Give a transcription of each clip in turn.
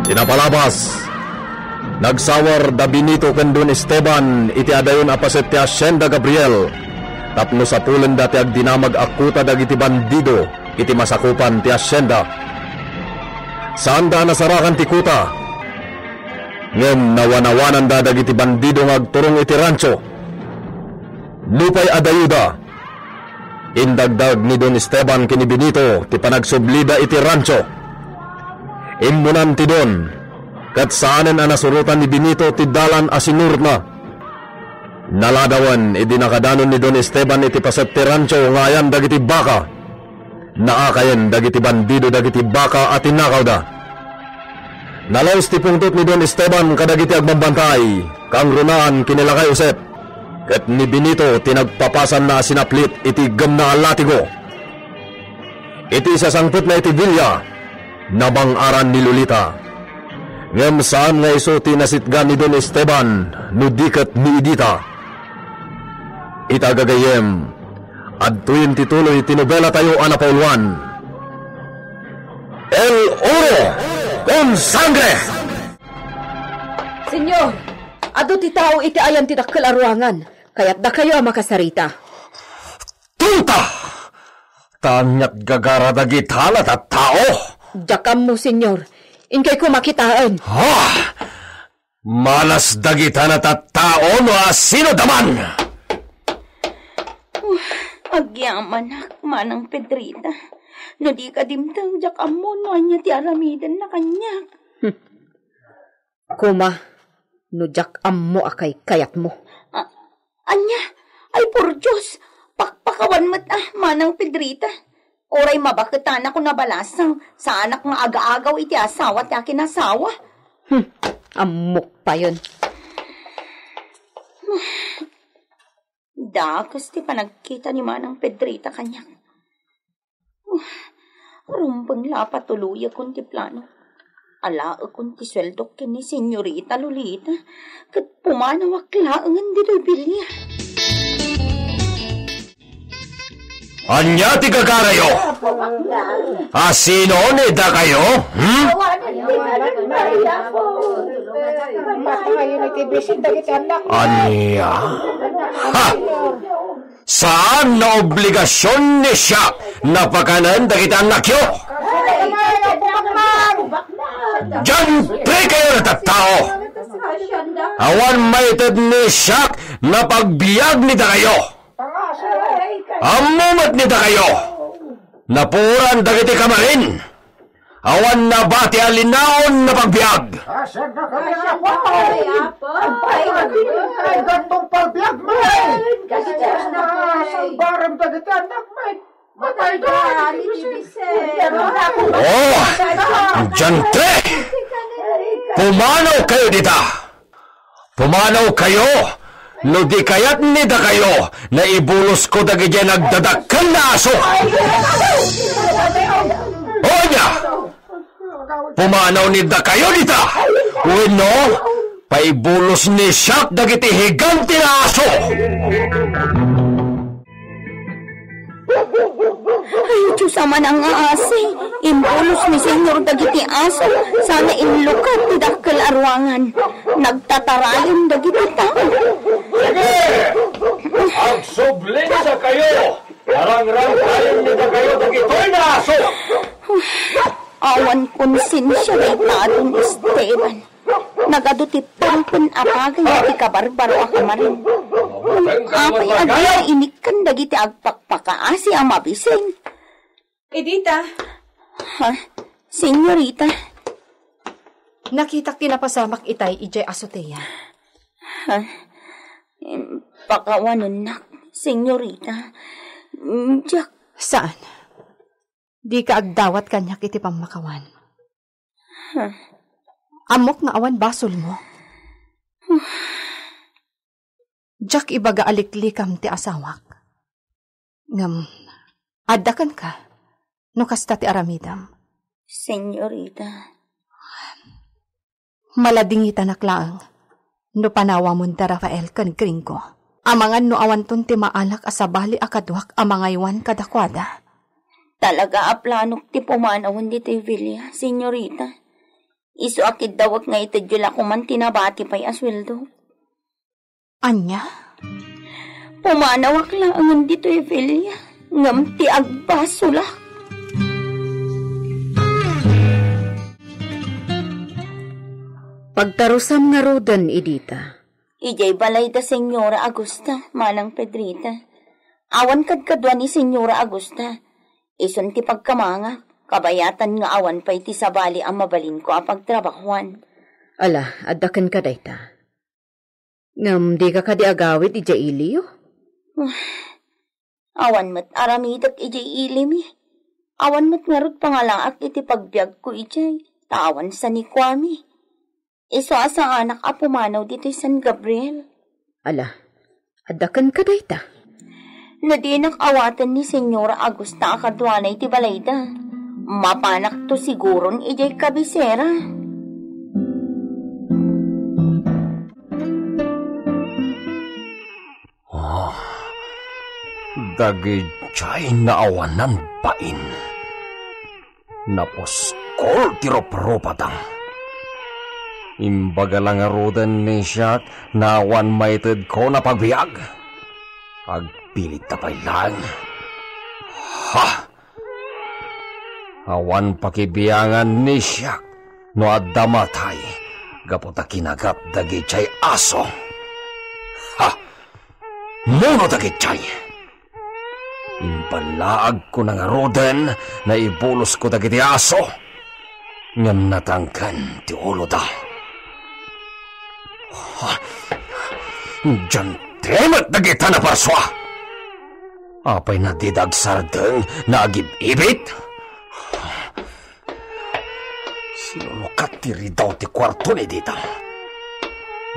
Tinapalabas. Nagsawar da Benito ken Don Esteban iti adayon apaset ti Hacienda Gabriel. Tapno sa pulen dati ag dinamag akuta dagiti bandido iti masakupan ti Hacienda. Saan da nasarakan ti kuta? Ngem nawanawanan da dagiti bandido ngagturong iti rancho. Lupay adayuda. Indagdag ni Don Esteban kini Benito ti panagsublida iti rancho. Immunan ti Don kat saanen ang nasurutan ni Benito ti dalan asinurna. Naladawan idinakadanon ni Don Esteban iti paset ti rancho ngayan dagiti baka. Naakayen dagiti bandido dagiti baka at tinakaw da. Nalaos ti pungtot ni Don Esteban kadagiti agmambantay kang runaan kinilakay usep. Ket ni Benito tinagpapasan na sinaplit iti gam na latigo. Iti sasangput na iti Villa nabangaran ni Lolita. Ngem saan nga iso tinasitgan ni Don Esteban no diket ni Idita. Itagagayem adtuin tituloy tinobela tayo anapauluan. El Oro con Sangre. Senyor, adu ti tao iti ayan ti dakkel a ruangan, kaya't da kayo makasarita. Tuta! Tanyat gagara dagitala at tao. Jakam mo, senyor. Inkay ko makitaan. Ha! Malas dagitan at tao no asino daman! Agyaman manang Pedrita. No di ka dimtang jakam mo no anya ti aramidan na kanya. Kuma, no jakam mo akay kayat mo. Anya, ay por Diyos, pakpakawan mo't manang Pedrita. Oray mabakatan ako nabalasaw sa anak nga aga-agaw iti asawa at akin asawa. Amok pa yun. Dakas ti panagkita ni manang Pedrita kanya. Rumbang lapa tuluya kun ti plano. Ala kun ti sweldo ken ni Senyorita Lolita. Kat pumanawak laangan di do'y bilya. Anya ti gagarayo? Asino ni da kayo? Anya? Ha! Saan na obligasyon ni siya na pakanan dagiti anak yo? Diyan pre kayo na tattao! Awan maited ni siya na pagbiag ni da kayo! Amumat ni da kayo! Napuran dagiti kamarin! Awan na bati alinaon na pagbiag! Ay, gantong pagbiag, may! Kasi na salbaram dagiti anak, may! Matay doon! Oh! Diyantre! Pumanaw kayo dita! Pumanaw kayo! No di kayat ni da kayo na ibulos ko dagiti nagdadakkel na aso! O niya! Pumanaw ni da kayo dita! Uwino, paibulos ni siya dagiti higanti na aso! Ay, Diyos aman ang aasi. Imbulos ni Senyor dagiti aso. Sana inlukat ti dakkel arwangan. Nagtatarayon dagiti tao. Sige! Agsublin sa kayo! Arang-rang tayo ni da kayo dagitoy na aso! Awan konsensya kay Tadon Esteban. Nagado ti pampun apagay ti kabarbaro akamarin. Apay agya inikan dagiti agpakpakaasi ang mabising. Edita! Ha? Senyorita? Nakitak tinapasamak itay ijay asoteya. Ha? Pakawanon na, senyorita. Jack. Saan? Di ka agdawat kanyak iti pamakawan. Amok nga awan basol mo. Jack ibaga aliklikam ti asawak. Ngam, adakan ka. No kasta ti aramidam. Senyorita. Maladingita naklaang. No panawa mo da Rafael kan gringo. Amangan no awan ton ti maalak asabali akadwak amangaywan kadakwada. Talaga aplanok ti pumanawon dito Villa, senyorita. Isu akid dawag nga itadyo ko man tinabati pa'y asweldo. Anya? Pumanawak lang ang dito Evelia. Ngam ti agbaso la. Pagtarusam nga rodan, Edita. Ijay balay da Senyora Agusta, Manang Pedrita. Awan kadkadwa ni Senyora Agusta. Ison ti pagkamanga, kabayatan nga awan pa'y ti sabali ang mabalin ko apag trabahuan. Ala, adakan ka dayta. Ngam di ka kadi agawid ijay iliyo? Awan mat aramidak ijay ilimi. Awan mat ngarod pangalaak iti pagbiag ko ijay. Tawan sa ni Kwame. Iso asa anak a pumanaw dito San Gabriel. Ala, adakan ka dayta. Nadinak awatan ni Senyora Agusta akadwanay ti balayda. Mapanak to siguron ijay kabisera. Dagijay na awanan pain. Naposkol tiro propadang. Imbaga lang arudan ni siya na awan maited ko na pagbiag. Pagpilit tapay lang. Ha! Awan pakibiyangan ni siya no adamatay. Gaputa kinagat dagijay aso. Ha! Muno dagijay! Impalaag ko ng arudan na ibulos ko dagiti aso. Ngam natangkan ti ulo da. Diyan temat dagita na parswa. Apay na didagsardeng na agib-ibit. Sinulukat ti ridaw ti kwarto ni dita.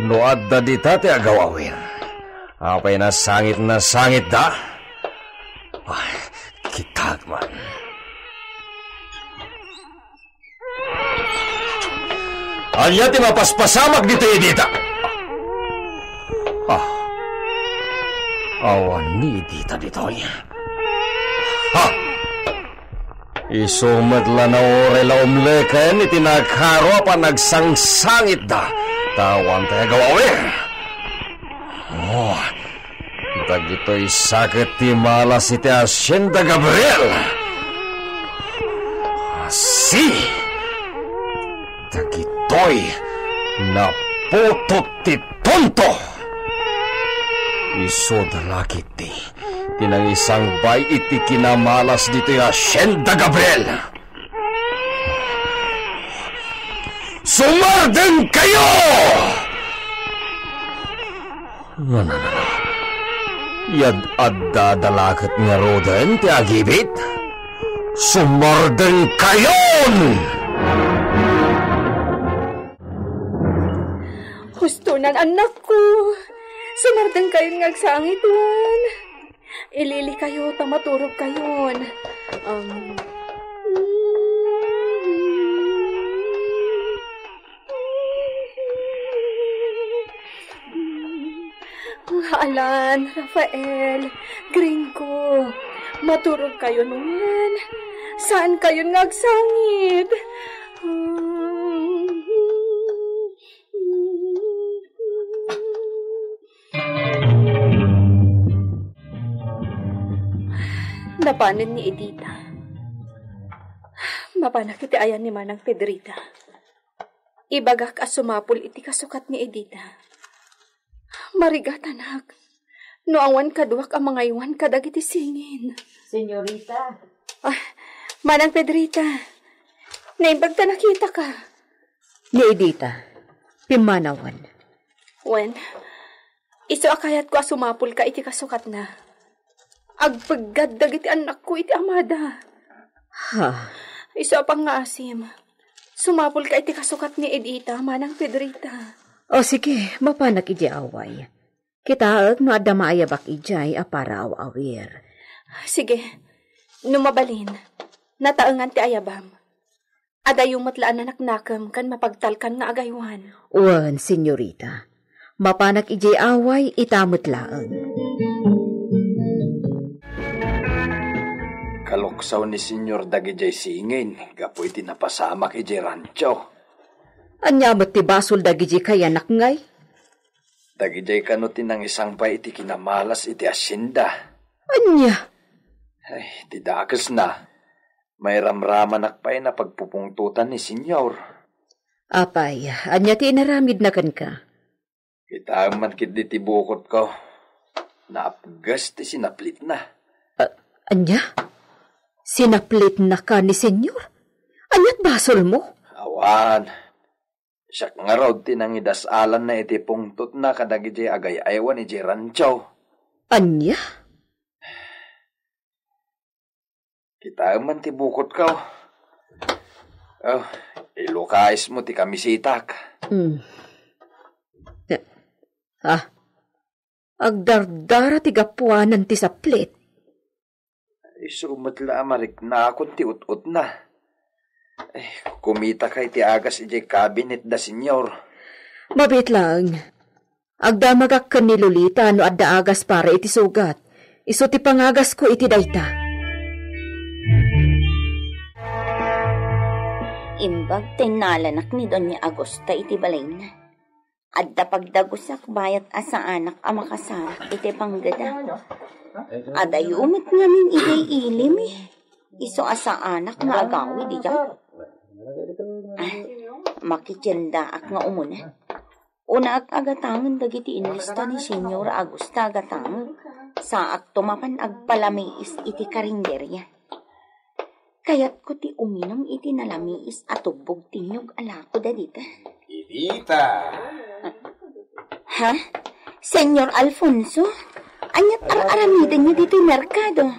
Luad da dita ti agawawin. Apay na sangit da. Ay, kitag man. Anya ti mapaspasamag dito Edita. Awan ni Edita ditoy. Ha! Isumad la na orela umleken iti nagharo pa nagsangsangit da. Tawan tayo gawawin. Dagito'y sakit ti malas iti Hacienda Gabriel. Dagito'y naputot ti tonto. Isodalakit ti tinang isang bay iti kinamalas dito'y Hacienda Gabriel. Sumarden kayo! No. Yad adadalakat nga roden ti agibit. Sumarden kayon! Hustunan anak ko. Sumarden kayon ngagsangituan. Ilili kayo, tamaturog kayon. Alan, Rafael, Gringo, maturog kayo naman. Saan kayo nagsangit? Napanan ni Edita. Mapanak iti ayan ni Manang Pedrita. Ibagak as sumapul iti kasukat ni Edita. Marigat, anak. No awan kaduak ang mga iwan kadag iti singin. Senyorita. Manang Pedrita. Naimbag ta nakita ka. Ni Edita. Pimanawan. Wen, iso akayat ko sumapul ka iti kasukat na. Agpagad dagiti anak ko iti amada. Ha? Iso apang nga asim. Sumapul ka iti kasukat ni Edita, Manang Pedrita. O sige, mapanak iji away. Kitaag no adda maayabak ijay para awawir. Sige, numabalin. Nataangan ti ayabam. Ada yung matlaan na naknakam kan mapagtalkan nga agaywan. Uwan, senyorita. Mapanak iji away itamot laang. Kaluksaw ni Senyor Dagijay singin, gapoy tinapasamak ijay rancho. Anya mo't ti basol dagiti kay anak ngay? Dagijay kanutin ng isang pa iti kinamalas iti asyenda. Anya? Ay, ti dakas na. May ramraman akpay na pagpupungtutan ni senyor. Apay, anya ti inaramid na kan ka? Kita man kit di tibukot ko. Naapgas ti sinaplit na. Anya? Sinaplit na ka ni senyor? Anya't basol mo? Awan. Siya nga raw tinangidasalan na iti pungtot na kadagijay agay-aywan ni Ranchaw. Anya? Kita man ti bukot ka. Ilukais mo ti kamisitak. Agdardara ti gapuanan ti saplit. Isumatla amarik na akong ti ut-ut na. Kumita kay ti agas iti cabinet da senyor. Mabit lang. Agdamagak ka ni Lolita no adda agas para iti sugat. Iso ti pangagas ko iti dayta. Imbag tinalanak ni Doña Agosta iti balay na. Adda pagdagusak bayat asa anak a makasarak iti panggada. Adayumit ngamin iti ilim eh. Iso asa anak nga agawi di dyan. Makityendaak nga umuna. Una ak agatangan dagiti inlista ni Senyor Agosta agatangan. Saak tumapan agpalamiis iti karinderya. Kaya't ko ti uminom iti nalamiis at tubog tinyog alako da dita. Idita! Ha? Senyor Alfonso? Anyat ar-aramidan niyo dito merkado.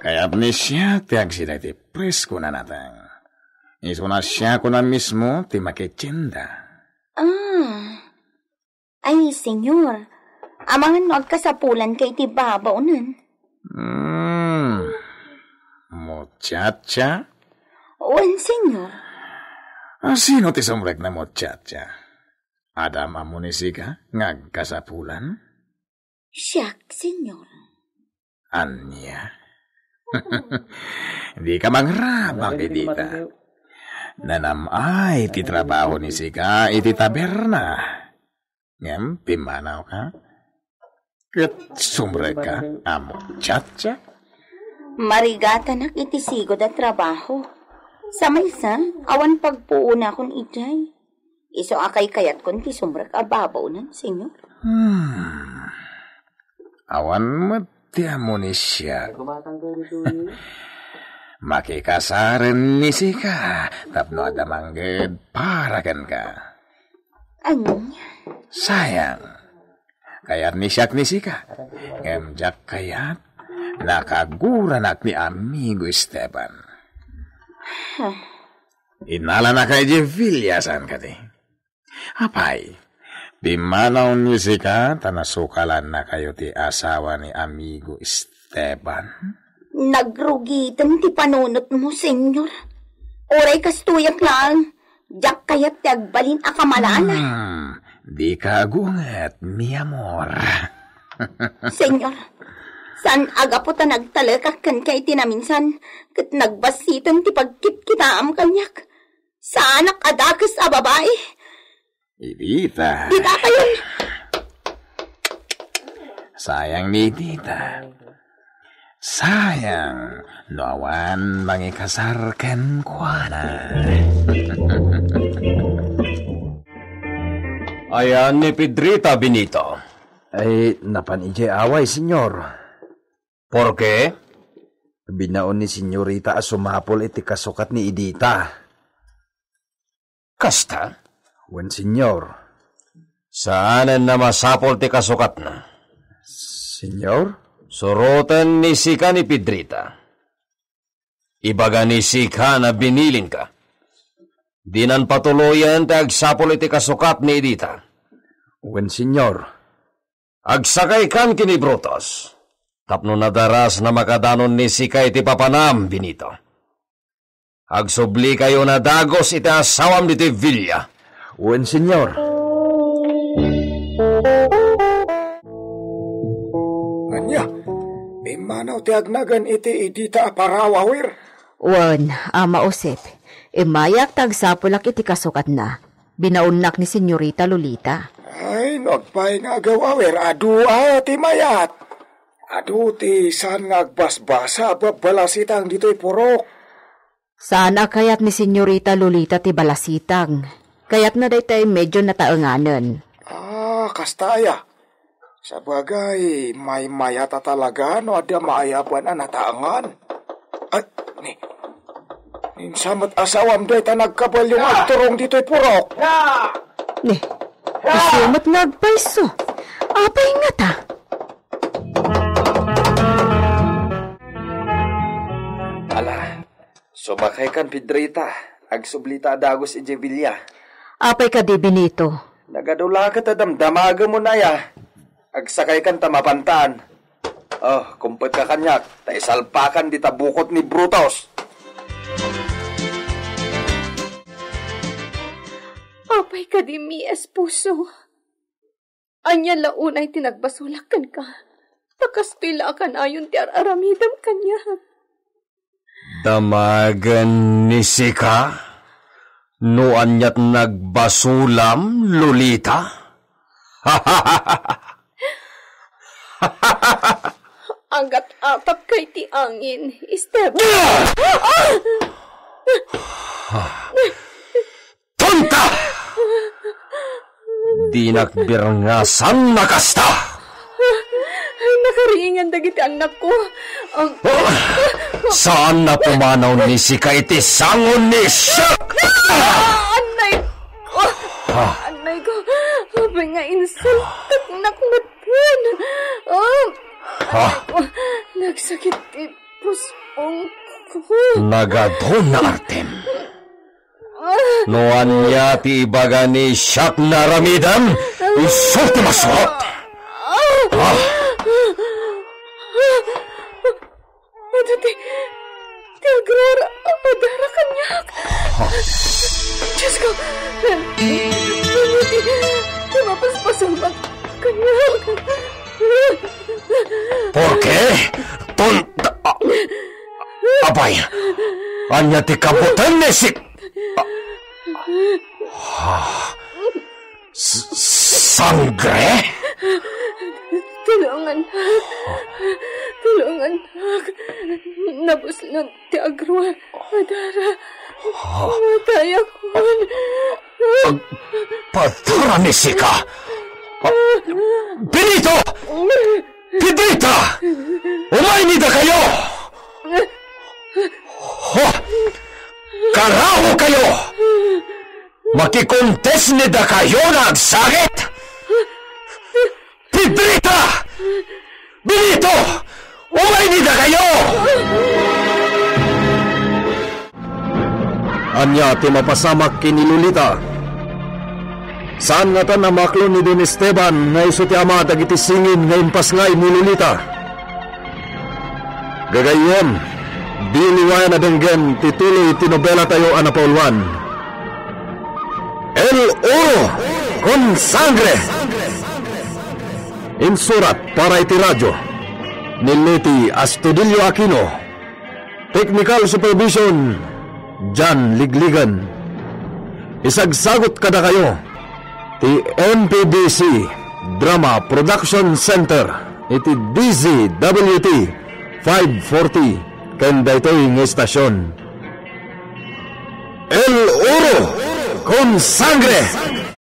Kaya ni siya tiag sila ti presko na natang. Iso na siya ko na mismo ti makitsinda. Ay, senyor. Amangan no agkasapulan kay ti babaw nun. Muchacha? Wan, senyor. Sino ti sumrek na muchacha? Adam amunisika ngagkasapulan? Siyak, senyor. Anya? Di ka mangrabak, Idita. Nanamay ti trabaho ni Sika iti taberna. Ngem, pimanaw ka? Kat sumrek ka, muchacha? Marigatanak iti sigod at trabaho. Sa maysa, awan pagpuuna kon itay. Iso akay kayat kon ti sumrek ababaw nan, senyor. Awan matya mo ni siya. Makikasaren ni Sika, tapno adamangged para kan ka. Anya? Sayang. Kayat ni siyak ni Sika. Ngemjak kayat. Nakaguranak ni amigo Esteban. Inala na kay Jevillasan kati. Apay, bimanaw ni Sika, tanasukalan na kayo ti asawa ni amigo Esteban. Nagrugitan ti panunot mo, senyor. Oray kastuyak lang. Jak kayat ti agbalin akamalana. Di ka agungat, mi amor. Senyor, saan aga po ta nagtalakak kan kay tinaminsan kat nagbasitan ti pagkit-kitaam kanyak. Sa anak adakas a babae. Idita. Dita kayon. Sayang ni Idita. Sayang, nawan mangikasarken kwa na. Ayan ni Pedrita Benito. Ay, napanijay away, senyor. Por qué? Binaon ni senyorita asumapol iti kasukat ni Idita. Kasta? Wen, senyor. Saanan na masapol ti kasukat na? Senyor? Surutan ni Sika ni Pedrita. Ibaga ni Sika na binilin ka. Dinan patuloyan ti agsapol iti kasukat ni Idita. Wen, senyor. Agsakay kan kini Brutos. Tapno nadaras na makadanon ni Sika iti papanam, Benito. Agsubli kayo na dagos iti asawam diti Villa. Wen, senyor. Anya, imanaw ti agnagan iti Idita Aparawawir. Wan, ama Osep, imayak tagsapulak iti kasukat na. Binaunak ni Senyorita Lolita. Ay, nagpay nga gawawer, adu ti mayat. Adu ti saan nga agbasbasa, babalasitang dito'y purok. Sana kayat ni Senyorita Lolita ti balasitang. Kayat na daytay medyo nataenganen. Kastaya. Sabagay, may mayata talaga no ada maayapan na nataangan. At, samat asawam do'y tanagkabal yung agturong dito'y purok. Isumat nga agpaiso. Apay nga ta. Ala, sumakay kan Pedrita. Agsublita dagos Ejevilla. Apay ka di Benito. Nagadula ka ta damdamaga mo na ya. Agsakay kan tamapantaan. Kumpet ka kanyak. Taisalpakan di tabukot ni Brutus. Apay ka di mi esposo. Anya launay tinagbasulakan ka. Takastila kan ayon ti aramidam kanya. Damagan ni Sika? No anyat nagbasulam, Lolita? Anggat atap kay ti angin, Esteban. Tonta! Di nagbirngasan nakasta! Nakariingan dagiti anak ko. Saan na pumanaw ni Sika iti sangon ni Shak? Anay ko. Abay nga insultak nakmatan. Nagsakit puspong ko. Nagadon na Artem. Noan niya ti ibaga ni Shak na ramidam, isulti masot. Ti agrora, apadara kanyak. Diyos ko, ti mapaspasamak kanyak. ¿Por qué? Tonta. Abay, anya ti kabutan ni sangre? Tulungan. Nabuslan ti agrua. Adara. Matay ako. Padara ni Sika. Benito! Pedrita! Umay nida kayo! Karaho kayo! Makikontes nida kayo na agsagit! Pedrita! Benito! Umay nida kayo! Anya ti mapasamak kini Lolita. Saan nga ta namaklo ni Don Esteban nga iso ti ama dagiti singin nga impas nga ni Lolita? Gagayon, diliwayan na denggen tituloy tinobela tayo anapaulwan. El Oro con Sangre. Insurat para iti radyo ni Leti Astudillo Aquino. Technical Supervision Jan Ligligan. Isagsagot kada kayo ti MPBC Drama Production Center iti DZWT 540 kanda ito'y ng estasyon. El Oro con Sangre.